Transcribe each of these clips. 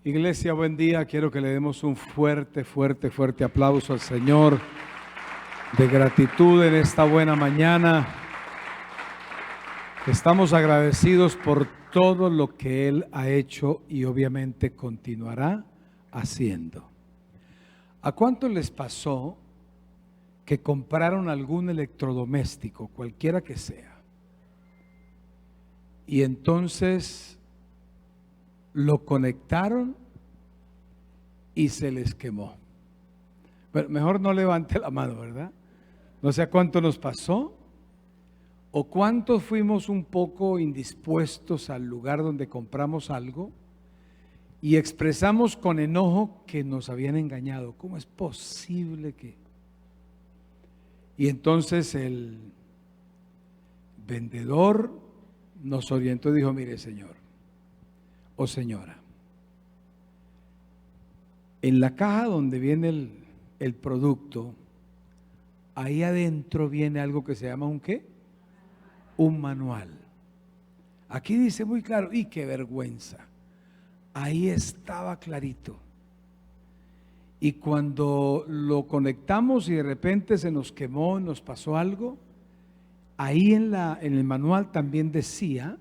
Iglesia, buen día. Quiero que le demos un fuerte, fuerte, fuerte aplauso al Señor de gratitud en esta buena mañana. Estamos agradecidos por todo lo que Él ha hecho y obviamente continuará haciendo. ¿A cuánto les pasó que compraron algún electrodoméstico, cualquiera que sea, y entonces lo conectaron y se les quemó? Pero mejor no levante la mano, ¿verdad? No sé a cuánto nos pasó o cuántos fuimos un poco indispuestos al lugar donde compramos algo y expresamos con enojo que nos habían engañado. ¿Cómo es posible que? Y entonces el vendedor nos orientó y dijo: mire, señor o señora, en la caja donde viene el producto, ahí adentro viene algo que se llama un ¿qué? Un manual. Aquí dice muy claro, y qué vergüenza, ahí estaba clarito. Y cuando lo conectamos y de repente se nos quemó, nos pasó algo, ahí en el manual también decía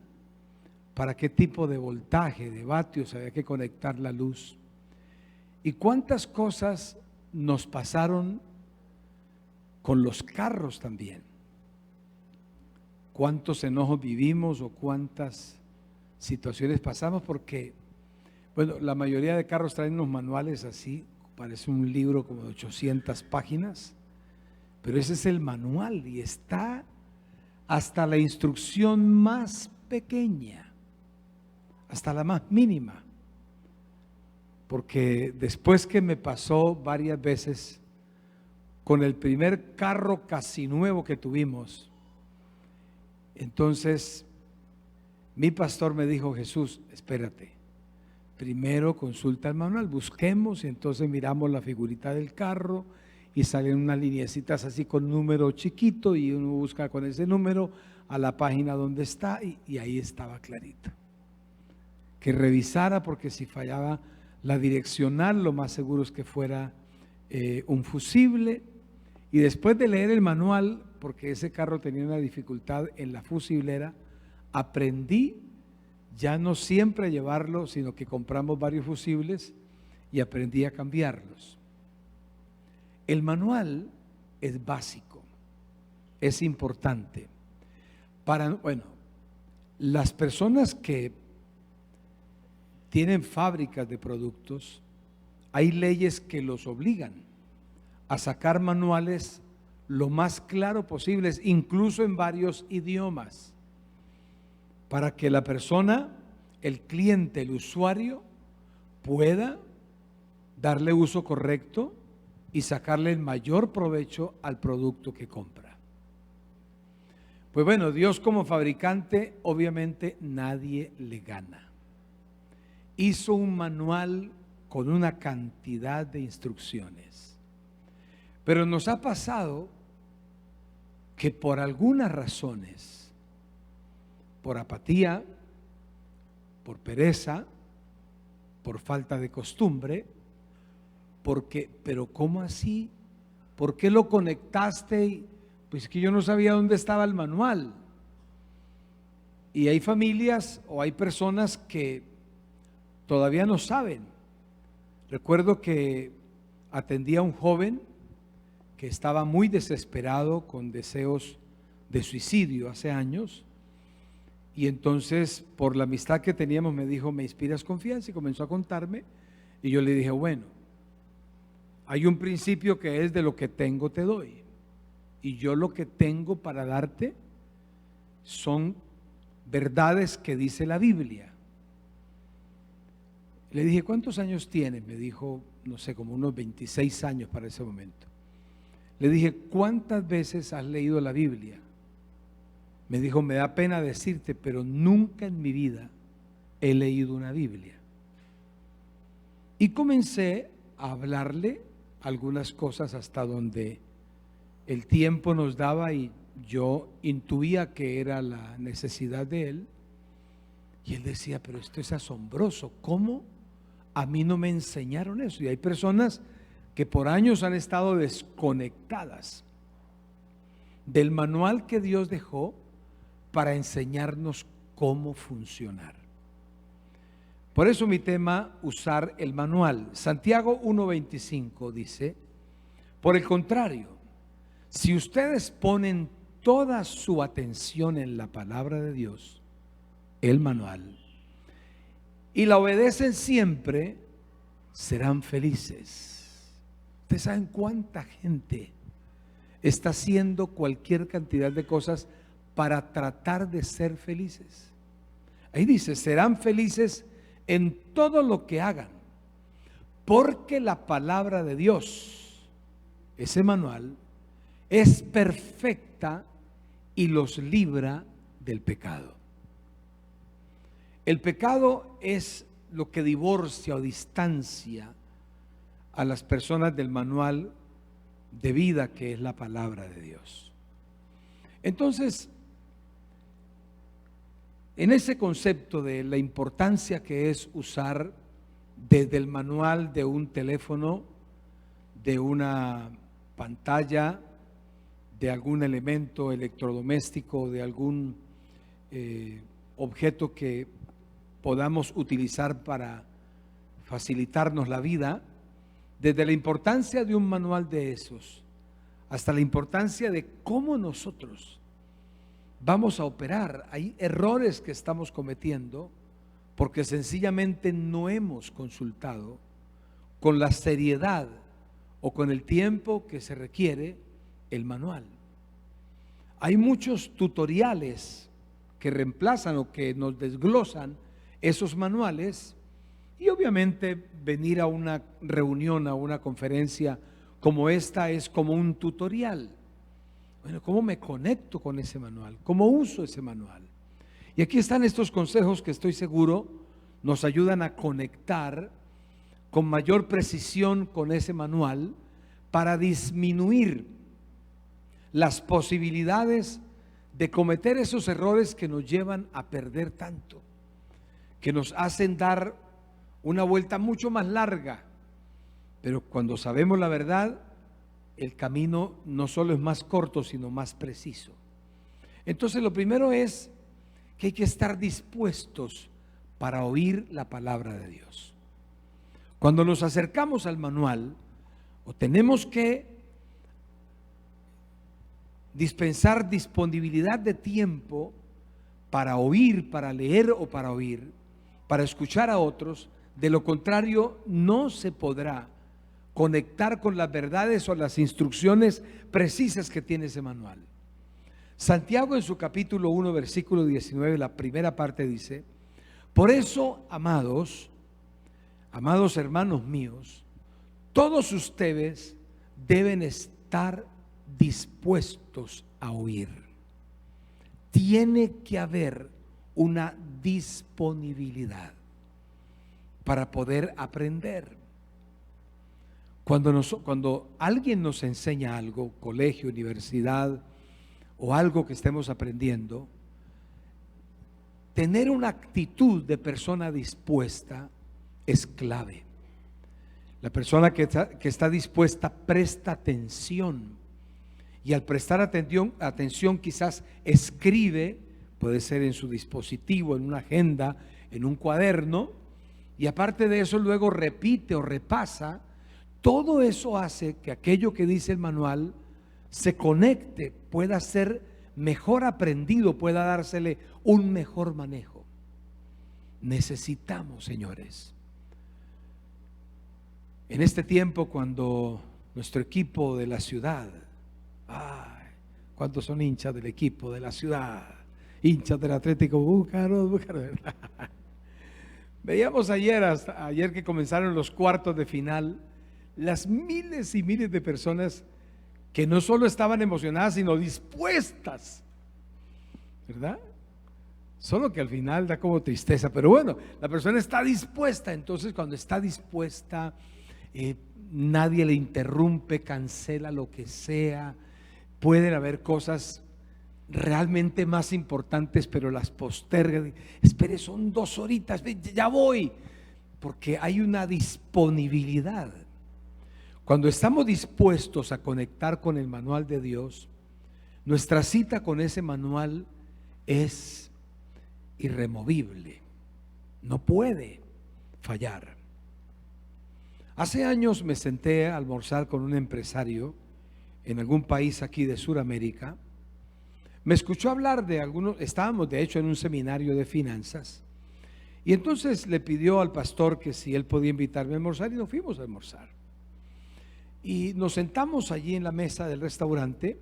para qué tipo de voltaje, de vatios había que conectar la luz. ¿Y cuántas cosas nos pasaron con los carros también? ¿Cuántos enojos vivimos o cuántas situaciones pasamos? Porque, bueno, la mayoría de carros traen unos manuales así, parece un libro como de 800 páginas, pero ese es el manual y está hasta la instrucción más pequeña, hasta la más mínima. Porque después que me pasó varias veces con el primer carro casi nuevo que tuvimos, entonces mi pastor me dijo: Jesús, espérate, primero consulta el manual, busquemos, y entonces miramos la figurita del carro y salen unas lineecitas así con número chiquito y uno busca con ese número a la página donde está y ahí estaba clarito. Que revisara, porque si fallaba la direccional, lo más seguro es que fuera un fusible. Y después de leer el manual, porque ese carro tenía una dificultad en la fusiblera, aprendí ya no siempre a llevarlo, sino que compramos varios fusibles y aprendí a cambiarlos. El manual es básico, es importante para, bueno, las personas que tienen fábricas de productos. Hay leyes que los obligan a sacar manuales lo más claro posibles, incluso en varios idiomas, para que la persona, el cliente, el usuario, pueda darle uso correcto y sacarle el mayor provecho al producto que compra. Pues bueno, Dios como fabricante, obviamente nadie le gana. Hizo un manual con una cantidad de instrucciones. Pero nos ha pasado que por algunas razones, por apatía, por pereza, por falta de costumbre, pero ¿cómo así? ¿Por qué lo conectaste? Pues que yo no sabía dónde estaba el manual. Y hay familias o hay personas que todavía no saben. Recuerdo que atendí a un joven que estaba muy desesperado con deseos de suicidio hace años, y entonces por la amistad que teníamos me dijo: me inspiras confianza, y comenzó a contarme, y yo le dije: bueno, hay un principio que es: de lo que tengo te doy, y yo lo que tengo para darte son verdades que dice la Biblia. Le dije: ¿cuántos años tienes? Me dijo, no sé, como unos 26 años para ese momento. Le dije: ¿cuántas veces has leído la Biblia? Me dijo: me da pena decirte, pero nunca en mi vida he leído una Biblia. Y comencé a hablarle algunas cosas hasta donde el tiempo nos daba y yo intuía que era la necesidad de él. Y él decía: pero esto es asombroso, ¿cómo a mí no me enseñaron eso. Y hay personas que por años han estado desconectadas del manual que Dios dejó para enseñarnos cómo funcionar. Por eso mi tema, usar el manual. Santiago 1:25 dice: por el contrario, si ustedes ponen toda su atención en la palabra de Dios, el manual, y la obedecen siempre, serán felices. ¿Ustedes saben cuánta gente está haciendo cualquier cantidad de cosas para tratar de ser felices? Ahí dice, serán felices en todo lo que hagan, porque la palabra de Dios, ese manual, es perfecta y los libra del pecado. El pecado es lo que divorcia o distancia a las personas del manual de vida que es la palabra de Dios. Entonces, en ese concepto de la importancia que es usar desde el manual de un teléfono, de una pantalla, de algún elemento electrodoméstico, de algún objeto que podamos utilizar para facilitarnos la vida, desde la importancia de un manual de esos hasta la importancia de cómo nosotros vamos a operar. Hay errores que estamos cometiendo porque sencillamente no hemos consultado con la seriedad o con el tiempo que se requiere el manual. Hay muchos tutoriales que reemplazan o que nos desglosan esos manuales, y obviamente venir a una reunión, a una conferencia como esta es como un tutorial. Bueno, ¿cómo me conecto con ese manual? ¿Cómo uso ese manual? Y aquí están estos consejos que estoy seguro nos ayudan a conectar con mayor precisión con ese manual para disminuir las posibilidades de cometer esos errores que nos llevan a perder tanto, que nos hacen dar una vuelta mucho más larga. Pero cuando sabemos la verdad, el camino no solo es más corto, sino más preciso. Entonces, lo primero es que hay que estar dispuestos para oír la palabra de Dios. Cuando nos acercamos al manual, o tenemos que dispensar disponibilidad de tiempo para oír, para leer o para oír, para escuchar a otros. De lo contrario, no se podrá conectar con las verdades o las instrucciones precisas que tiene ese manual. Santiago, en su capítulo 1, versículo 19, la primera parte dice: por eso, amados hermanos míos, todos ustedes deben estar dispuestos a oír. Tiene que haber una disponibilidad para poder aprender. Cuando alguien nos enseña algo, colegio, universidad o algo que estemos aprendiendo, tener una actitud de persona dispuesta es clave. La persona que está dispuesta presta atención, y al prestar atención quizás escribe, puede ser en su dispositivo, en una agenda, en un cuaderno, y aparte de eso luego repite o repasa. Todo eso hace que aquello que dice el manual se conecte, pueda ser mejor aprendido, pueda dársele un mejor manejo. Necesitamos, señores, en este tiempo cuando nuestro equipo de la ciudad, ¿cuántos son hinchas del equipo de la ciudad? Hinchas del Atlético Bucaramanga, ¿verdad? Veíamos ayer que comenzaron los cuartos de final, las miles y miles de personas que no solo estaban emocionadas, sino dispuestas, ¿verdad? Solo que al final da como tristeza, pero bueno, la persona está dispuesta. Entonces, cuando está dispuesta, nadie le interrumpe, cancela lo que sea. Pueden haber cosas realmente más importantes, pero las postergan. Espere, son 2 horitas, ya voy. porque hay una disponibilidad. Cuando estamos dispuestos a conectar con el manual de Dios, nuestra cita con ese manual es irremovible, no puede fallar. Hace años me senté a almorzar con un empresario en algún país aquí de Sudamérica. Me escuchó hablar de algunos, estábamos de hecho en un seminario de finanzas, y entonces le pidió al pastor que si él podía invitarme a almorzar, y nos fuimos a almorzar. Y nos sentamos allí en la mesa del restaurante,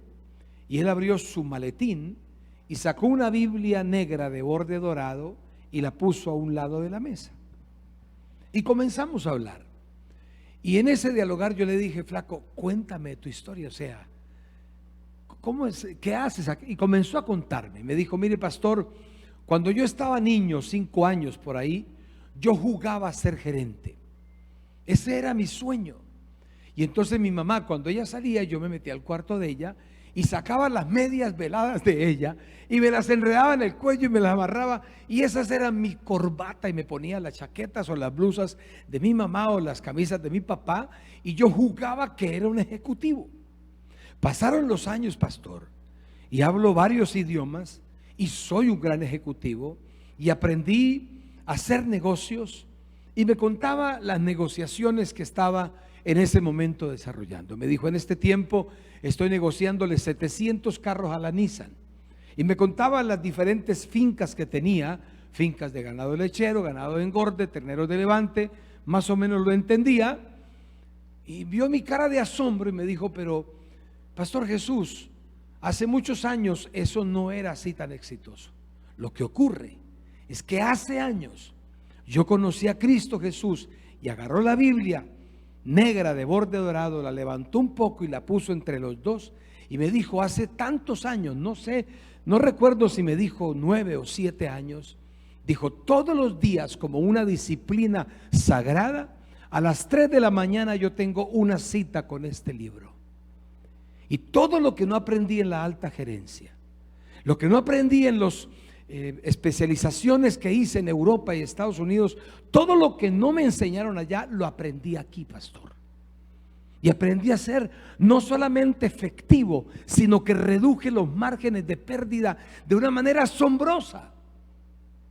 y él abrió su maletín y sacó una Biblia negra de borde dorado y la puso a un lado de la mesa. Y comenzamos a hablar. Y en ese dialogar yo le dije: flaco, cuéntame tu historia, o sea, ¿cómo es? ¿Qué haces aquí? Y comenzó a contarme. Me dijo: mire, pastor, cuando yo estaba niño, 5 años por ahí, yo jugaba a ser gerente. Ese era mi sueño. Y entonces mi mamá, cuando ella salía, yo me metía al cuarto de ella y sacaba las medias veladas de ella y me las enredaba en el cuello y me las amarraba, y esas eran mi corbata, y me ponía las chaquetas o las blusas de mi mamá o las camisas de mi papá, y yo jugaba que era un ejecutivo. Pasaron los años, pastor, y hablo varios idiomas y soy un gran ejecutivo, y aprendí a hacer negocios, y me contaba las negociaciones que estaba en ese momento desarrollando. Me dijo: en este tiempo estoy negociándole 700 carros a la Nissan. Y me contaba las diferentes fincas que tenía, fincas de ganado lechero, ganado de engorde, terneros de levante, más o menos lo entendía. Y vio mi cara de asombro y me dijo: pero Pastor Jesús, hace muchos años eso no era así tan exitoso. Lo que ocurre es que hace años yo conocí a Cristo Jesús, y agarró la Biblia negra de borde dorado, la levantó un poco y la puso entre los dos, y me dijo: hace tantos años, no sé, no recuerdo si me dijo 9 o 7 años, dijo: todos los días, como una disciplina sagrada, a las 3 de la mañana yo tengo una cita con este libro. Y todo lo que no aprendí en la alta gerencia, lo que no aprendí en los especializaciones que hice en Europa y Estados Unidos, todo lo que no me enseñaron allá, lo aprendí aquí, pastor. Y aprendí a ser no solamente efectivo, sino que reduje los márgenes de pérdida de una manera asombrosa.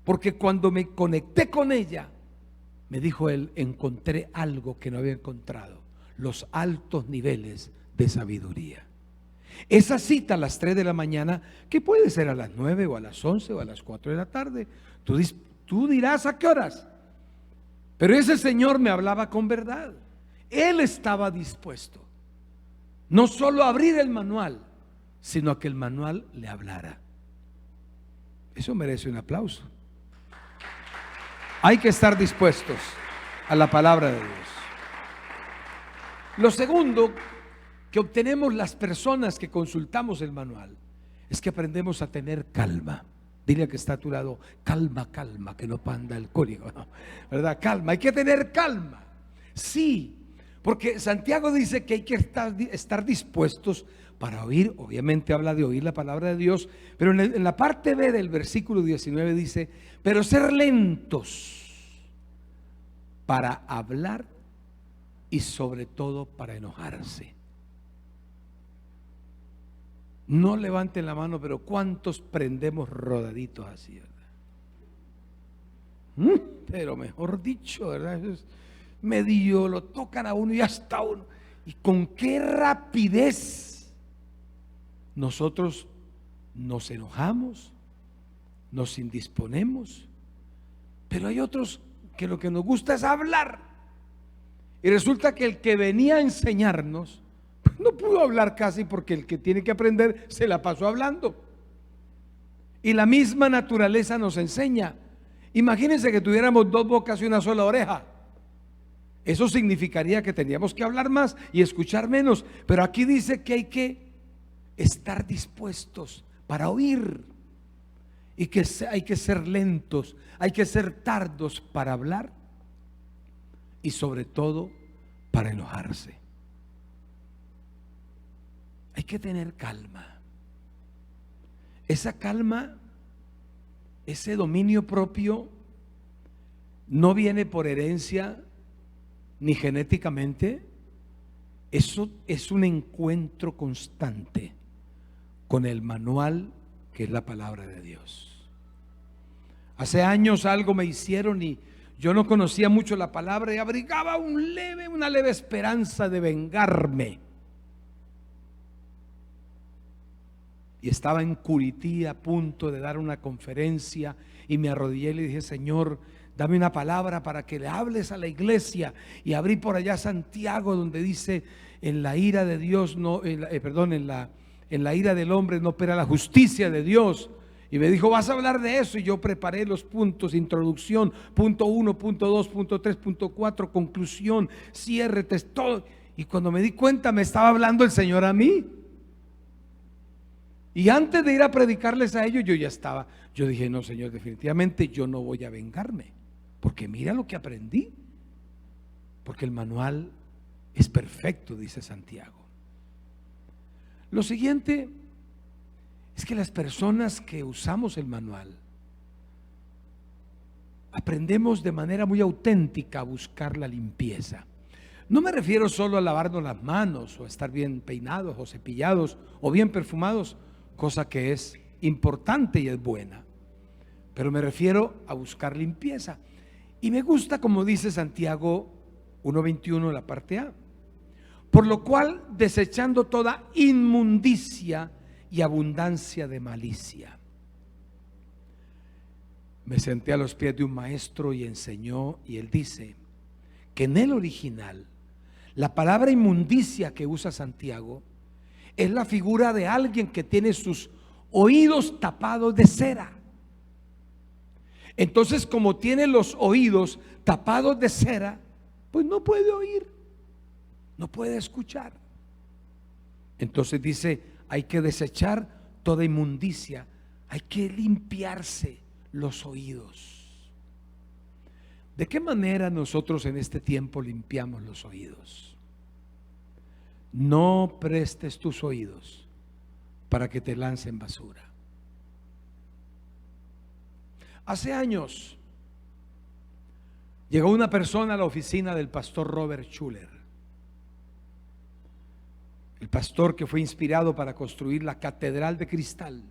Porque cuando me conecté con ella, me dijo él: encontré algo que no había encontrado: los altos niveles de sabiduría. Esa cita a las 3 de la mañana, que puede ser a las 9 o a las 11 o a las 4 de la tarde, tú dirás a qué horas. Pero ese señor me hablaba con verdad. Él estaba dispuesto no solo a abrir el manual, sino a que el manual le hablara. Eso merece un aplauso. Hay que estar dispuestos a la palabra de Dios. Lo segundo que obtenemos las personas que consultamos el manual es que aprendemos a tener calma. Dile al que está a tu lado: calma, calma, que no panda el cólico, ¿no? ¿Verdad? Calma, hay que tener calma. Sí, porque Santiago dice que hay que estar dispuestos para oír. Obviamente habla de oír la palabra de Dios, pero en la parte B del versículo 19 dice: pero ser lentos para hablar y sobre todo para enojarse. No levanten la mano, pero ¿cuántos prendemos rodaditos así, verdad? Pero mejor dicho, ¿verdad? Eso es medio, lo tocan a uno y hasta uno. Y con qué rapidez nosotros nos enojamos, nos indisponemos. Pero hay otros que lo que nos gusta es hablar. Y resulta que el que venía a enseñarnos no pudo hablar casi, porque el que tiene que aprender se la pasó hablando. Y la misma naturaleza nos enseña. Imagínense que tuviéramos 2 bocas y una sola oreja. Eso significaría que teníamos que hablar más y escuchar menos. Pero aquí dice que hay que estar dispuestos para oír, y que hay que ser lentos, hay que ser tardos para hablar, y sobre todo para enojarse. Hay que tener calma. Esa calma, ese dominio propio, no viene por herencia ni genéticamente. Eso es un encuentro constante con el manual que es la palabra de Dios. Hace años algo me hicieron y yo no conocía mucho la palabra y abrigaba una leve esperanza de vengarme. Y estaba en Curití a punto de dar una conferencia y me arrodillé y le dije: Señor, dame una palabra para que le hables a la iglesia. Y abrí por allá Santiago, donde dice: en la ira de Dios no, en la ira del hombre no opera la justicia de Dios. Y me dijo: vas a hablar de eso. Y yo preparé los puntos: introducción, punto 1, punto 2, punto 3, punto 4, conclusión, cierre, todo. Y cuando me di cuenta, me estaba hablando el Señor a mí. Y antes de ir a predicarles a ellos, yo dije: no, Señor, definitivamente yo no voy a vengarme, porque mira lo que aprendí, porque el manual es perfecto, dice Santiago. Lo siguiente es que las personas que usamos el manual aprendemos de manera muy auténtica a buscar la limpieza. No me refiero solo a lavarnos las manos o a estar bien peinados o cepillados o bien perfumados, cosa que es importante y es buena, pero me refiero a buscar limpieza. Y me gusta como dice Santiago 1:21, la parte A: por lo cual, desechando toda inmundicia y abundancia de malicia. Me senté a los pies de un maestro y enseñó, y él dice que en el original la palabra inmundicia que usa Santiago es la figura de alguien que tiene sus oídos tapados de cera. Entonces, como tiene los oídos tapados de cera, pues no puede oír, no puede escuchar. Entonces dice: hay que desechar toda inmundicia, hay que limpiarse los oídos. ¿De qué manera nosotros en este tiempo limpiamos los oídos? No prestes tus oídos para que te lancen basura. Hace años llegó una persona a la oficina del pastor Robert Schuller, el pastor que fue inspirado para construir la Catedral de Cristal,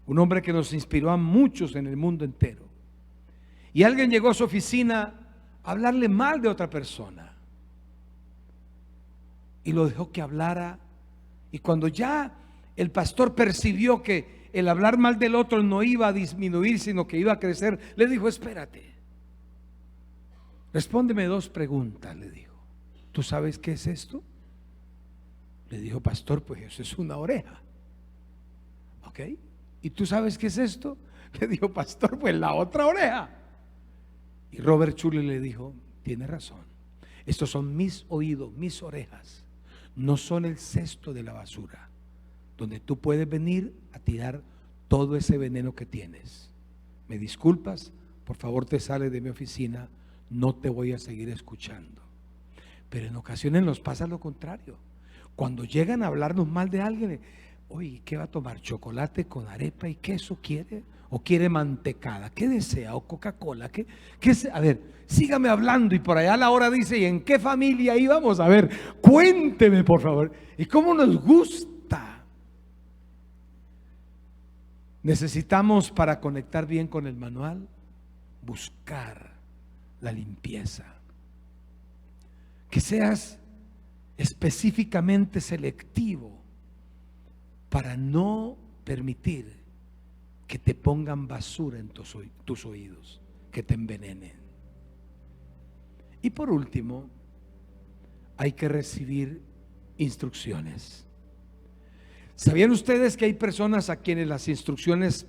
un hombre que nos inspiró a muchos en el mundo entero. Y alguien llegó a su oficina a hablarle mal de otra persona y lo dejó que hablara. Y cuando ya el pastor percibió que el hablar mal del otro no iba a disminuir, sino que iba a crecer, le dijo: espérate, respóndeme 2 preguntas, le dijo. ¿Tú sabes qué es esto? Le dijo: pastor, pues eso es una oreja. ¿Ok? ¿Y tú sabes qué es esto? Le dijo: pastor, pues la otra oreja. Y Robert Schuller le dijo: tiene razón, estos son mis oídos, mis orejas, no son el cesto de la basura donde tú puedes venir a tirar todo ese veneno que tienes. Me disculpas, por favor te sales de mi oficina, no te voy a seguir escuchando. Pero en ocasiones nos pasa lo contrario. Cuando llegan a hablarnos mal de alguien: oye, ¿qué va a tomar? ¿Chocolate con arepa y queso quiere? ¿O quiere mantecada? ¿Qué desea? ¿O Coca-Cola? A ver, sígame hablando. Y por allá a la hora dice: ¿y en qué familia íbamos? A ver, cuénteme por favor. ¿Y cómo nos gusta? Necesitamos, para conectar bien con el manual, buscar la limpieza. Que seas específicamente selectivo para no permitir que te pongan basura en tus oídos, que te envenenen. Y por último, hay que recibir instrucciones. ¿Sabían ustedes que hay personas a quienes las instrucciones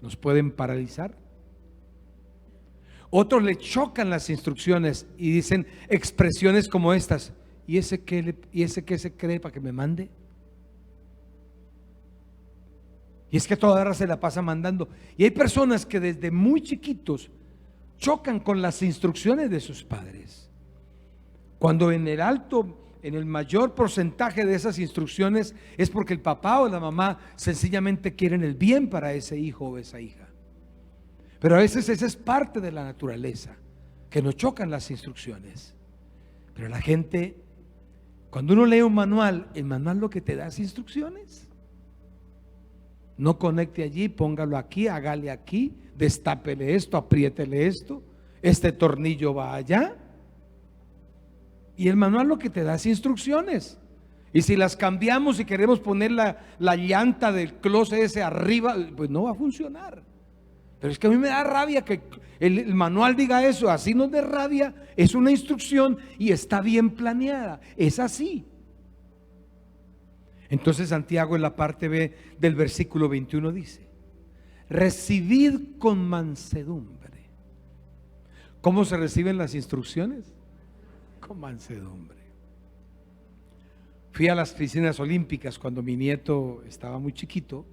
nos pueden paralizar? Otros le chocan las instrucciones y dicen expresiones como estas: ¿y ese qué se cree para que me mande? Y es que toda hora se la pasa mandando. Y hay personas que desde muy chiquitos chocan con las instrucciones de sus padres, cuando en el mayor porcentaje de esas instrucciones es porque el papá o la mamá sencillamente quieren el bien para ese hijo o esa hija. Pero a veces esa es parte de la naturaleza, que nos chocan las instrucciones. Pero la gente, cuando uno lee un manual, el manual lo que te da es instrucciones. No conecte allí, póngalo aquí, hágale aquí, destápele esto, apriétele esto, este tornillo va allá. Y el manual lo que te da es instrucciones. Y si las cambiamos y queremos poner la llanta del closet ese arriba, pues no va a funcionar. Pero es que a mí me da rabia que el manual diga eso. Así nos dé rabia. Es una instrucción y está bien planeada. Es así. Entonces Santiago en la parte B del versículo 21 dice: recibid con mansedumbre. ¿Cómo se reciben las instrucciones? Con mansedumbre. Fui a las piscinas olímpicas cuando mi nieto estaba muy chiquito.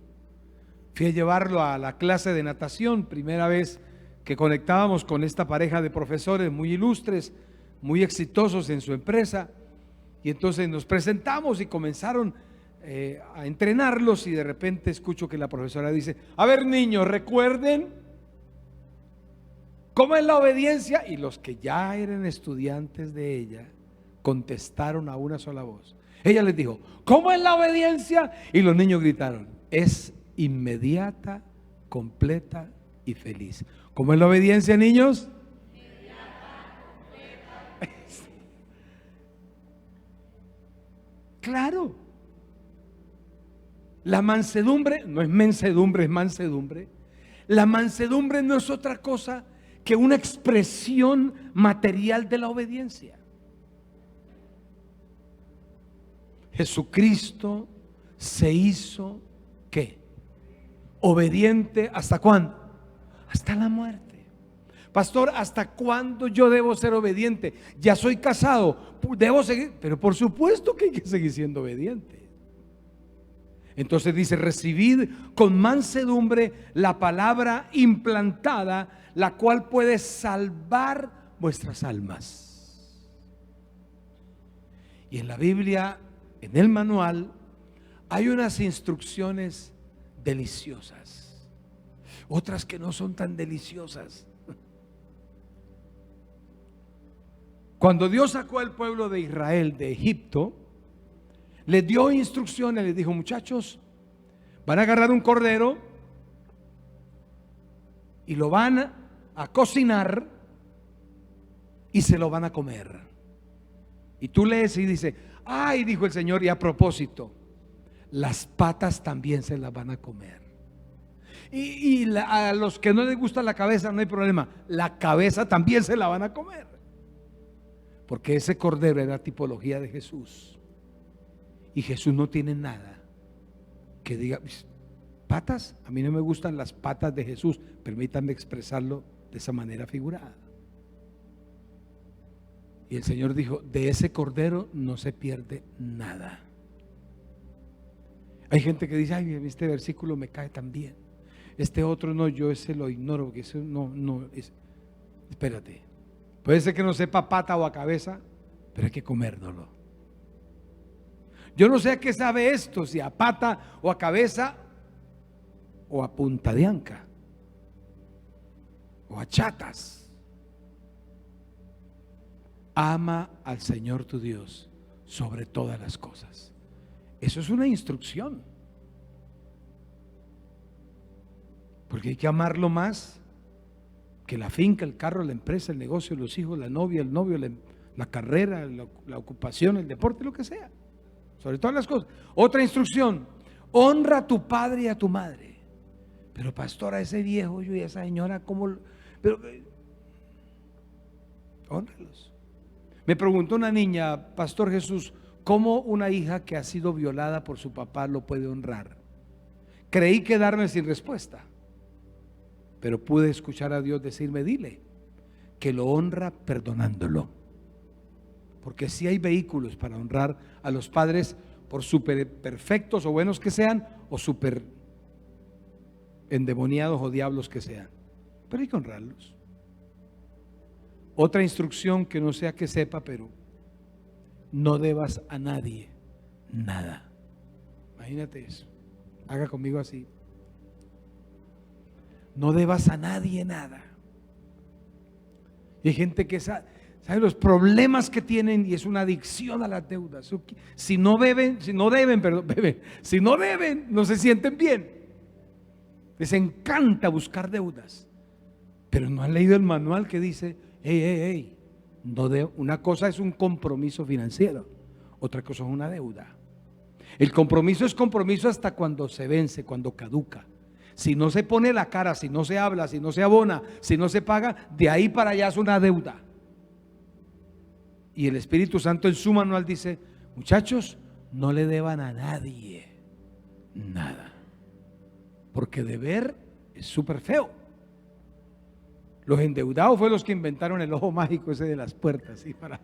Fui a llevarlo a la clase de natación, primera vez que conectábamos con esta pareja de profesores muy ilustres, muy exitosos en su empresa. Y entonces nos presentamos y comenzaron a entrenarlos, y de repente escucho que la profesora dice: a ver, niños, recuerden cómo es la obediencia. Y los que ya eran estudiantes de ella contestaron a una sola voz. Ella les dijo: ¿cómo es la obediencia? Y los niños gritaron: es inmediata, completa y feliz. ¿Cómo es la obediencia, niños? Inmediata, completa. Claro. La mansedumbre no es mensedumbre, es mansedumbre. La mansedumbre no es otra cosa que una expresión material de la obediencia. Jesucristo se hizo ¿qué? Obediente. ¿Hasta cuándo? Hasta la muerte. Pastor, ¿hasta cuándo yo debo ser obediente? Ya soy casado, debo seguir. Pero por supuesto que hay que seguir siendo obediente. Entonces dice: recibid con mansedumbre la palabra implantada, la cual puede salvar vuestras almas. Y en la Biblia, en el manual, hay unas instrucciones deliciosas, otras que no son tan deliciosas. Cuando Dios sacó al pueblo de Israel de Egipto, les dio instrucciones, les dijo: muchachos, van a agarrar un cordero y lo van a cocinar y se lo van a comer. Y tú lees y dice: ay, dijo el Señor, y a propósito, las patas también se las van a comer. A los que no les gusta la cabeza no hay problema, la cabeza también se la van a comer. Porque ese cordero era tipología de Jesús. Y Jesús no tiene nada que diga: patas, a mí no me gustan las patas de Jesús. Permítanme expresarlo de esa manera figurada. Y el Señor dijo: de ese cordero no se pierde nada. Hay gente que dice: ay, este versículo me cae tan bien, este otro no, yo ese lo ignoro, porque eso no es. Espérate, puede ser que no sepa pata o a cabeza, pero hay que comérnoslo. Yo no sé a qué sabe esto, si a pata o a cabeza o a punta de anca o a chatas. Ama al Señor tu Dios sobre todas las cosas. Eso es una instrucción, porque hay que amarlo más que la finca, el carro, la empresa, el negocio, los hijos, la novia, el novio, la carrera, la ocupación, el deporte, lo que sea. Sobre todas las cosas. Otra instrucción: honra a tu padre y a tu madre. Pero pastor, a ese viejo y a esa señora, ¿cómo? Pero honralos. Me preguntó una niña: Pastor Jesús, ¿cómo una hija que ha sido violada por su papá lo puede honrar? Creí quedarme sin respuesta, pero pude escuchar a Dios decirme: dile que lo honra perdonándolo. Porque si hay vehículos para honrar a los padres, por súper perfectos o buenos que sean, o súper endemoniados o diablos que sean, pero hay que honrarlos. Otra instrucción que no sea que sepa, pero no debas a nadie nada. Imagínate eso. Haga conmigo así. no debas a nadie nada. Y hay gente que sabe los problemas que tienen y es una adicción a las deudas. Si no deben, no se sienten bien. Les encanta buscar deudas, pero no han leído el manual que dice: una cosa es un compromiso financiero, otra cosa es una deuda. El compromiso es compromiso hasta cuando se vence, cuando caduca. Si no se pone la cara, si no se habla, si no se abona, si no se paga, de ahí para allá es una deuda. Y el Espíritu Santo en su manual dice: muchachos, no le deban a nadie nada, porque deber es súper feo. Los endeudados fueron los que inventaron el ojo mágico ese de las puertas, ¿sí? para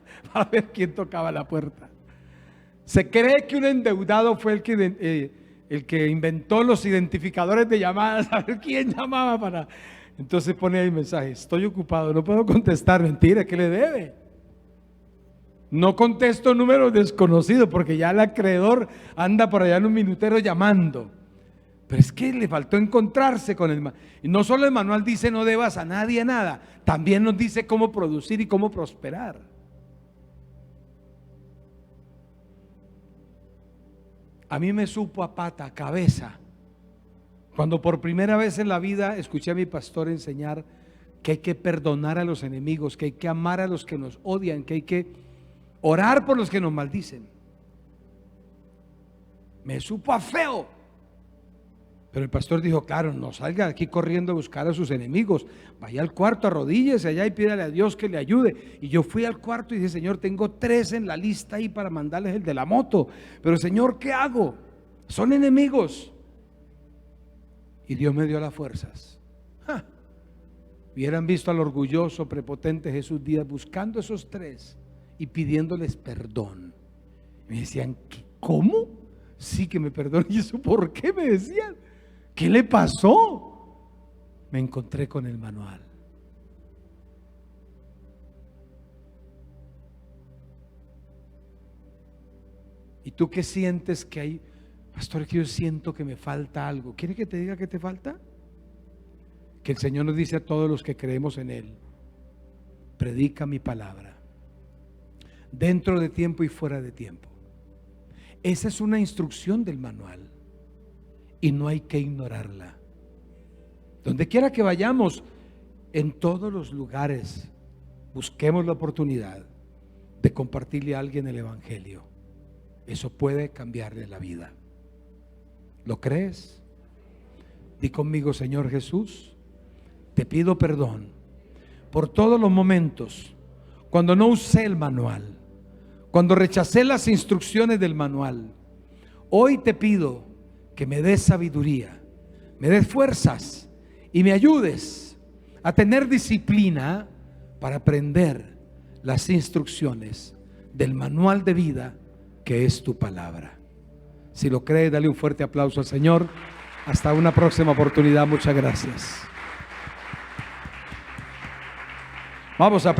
ver quién tocaba la puerta. Se cree que un endeudado fue el que inventó los identificadores de llamadas, a ver quién llamaba para. Entonces pone ahí mensaje: estoy ocupado, no puedo contestar. Mentira, ¿qué le debe? No contesto números desconocidos, porque ya el acreedor anda por allá en un minutero llamando. Pero es que le faltó encontrarse con el manual. Y no solo el manual dice no debas a nadie nada, también nos dice cómo producir y cómo prosperar. A mí me supo a pata, a cabeza, cuando por primera vez en la vida escuché a mi pastor enseñar que hay que perdonar a los enemigos, que hay que amar a los que nos odian, que hay que orar por los que nos maldicen. Me supo a feo. Pero el pastor dijo: claro, no salga de aquí corriendo a buscar a sus enemigos, vaya al cuarto, arrodíllese allá y pídale a Dios que le ayude. Y yo fui al cuarto y dije: Señor, tengo 3 en la lista ahí para mandarles el de la moto, pero Señor, ¿qué hago? Son enemigos. Y Dios me dio las fuerzas. Hubieran visto al orgulloso, prepotente Jesús Díaz buscando esos 3 y pidiéndoles perdón. Me decían: ¿cómo? Sí, que me perdonen. ¿Y eso por qué? Me decían. ¿Qué le pasó? Me encontré con el manual. ¿Y tú qué sientes que hay? Pastor, que yo siento que me falta algo. ¿Quiere que te diga qué te falta? Que el Señor nos dice a todos los que creemos en Él: predica mi palabra, dentro de tiempo y fuera de tiempo. Esa es una instrucción del manual y no hay que ignorarla. Donde quiera que vayamos, en todos los lugares, busquemos la oportunidad de compartirle a alguien el evangelio. Eso puede cambiarle la vida. ¿Lo crees? Di conmigo: Señor Jesús, te pido perdón por todos los momentos cuando no usé el manual, cuando rechacé las instrucciones del manual. Hoy te pido que me des sabiduría, me des fuerzas y me ayudes a tener disciplina para aprender las instrucciones del manual de vida que es tu palabra. Si lo crees, dale un fuerte aplauso al Señor. Hasta una próxima oportunidad. Muchas gracias. Vamos a